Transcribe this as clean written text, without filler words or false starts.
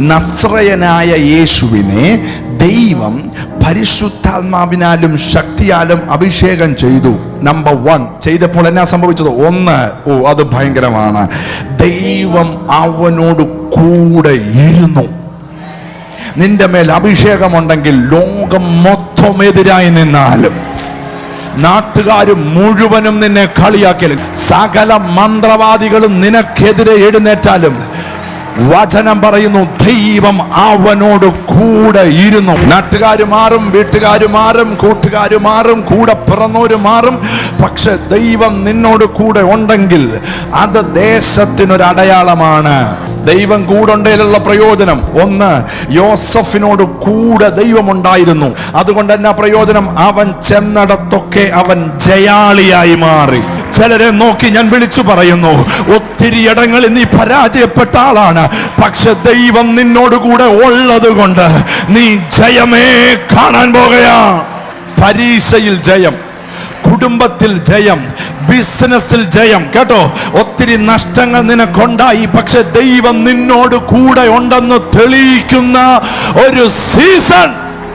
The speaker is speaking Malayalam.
നസ്രയനായ യേശുവിനെ ദൈവം പരിശുദ്ധാത്മാവിനാലും ശക്തിയാലും അഭിഷേകം ചെയ്തു. നമ്പർ 1 ചെയ്തപ്പോൾ എന്നാ സംഭവിച്ചത്? 1, അത് ഭയങ്കരമാണ്. ദൈവം അവനോട് കൂടെ ഇരുന്നു. നിന്റെ മേൽ അഭിഷേകമുണ്ടെങ്കിൽ ലോകം മൊത്തം എതിരായി നിന്നാലും, നാട്ടുകാർ മുഴുവനും നിന്നെ കളിയാക്കിയാലും, സകല മന്ത്രവാദികളും നിനക്കെതിരെ എഴുന്നേറ്റാലും, വചനം പറയുന്നു ദൈവം അവനോട് കൂടെ ഇരുന്നു. നാട്ടുകാര് മാറും, വീട്ടുകാര് മാറും, കൂട്ടുകാര് മാറും, കൂടെ പിറന്നവര് മാറും, പക്ഷെ ദൈവം നിന്നോട് കൂടെ ഉണ്ടെങ്കിൽ അത് ദേശത്തിനൊരു അടയാളമാണ്. ദൈവം കൂടുണ്ടേലുള്ള പ്രയോജനം 1, യോസഫിനോട് കൂടെ ദൈവമുണ്ടായിരുന്നു. അതുകൊണ്ട് എന്നാ പ്രയോജനം? അവൻ ചെന്നിടത്തൊക്കെ അവൻ ജയാളിയായി മാറി. ചിലരെ നോക്കി ഞാൻ വിളിച്ചു പറയുന്നു, ഒത്തിരി ഇടങ്ങളിൽ നീ പരാജയപ്പെട്ട ആളാണ്, പക്ഷെ ദൈവം നിന്നോട് കൂടെ ഉള്ളത് കൊണ്ട് നീ ജയമേ കാണാൻ പോകുകയാ. പരീക്ഷയിൽ ജയം, കുടുംബത്തിൽ ജയം, ബിസിനസ്സിൽ ജയം. കേട്ടോ, ഒത്തിരി നഷ്ടങ്ങൾ നിനക്കുണ്ടായി, പക്ഷെ ദൈവം നിന്നോട് കൂടെ ഉണ്ടെന്ന് തെളിയിക്കുന്ന ഒരു സീസൺ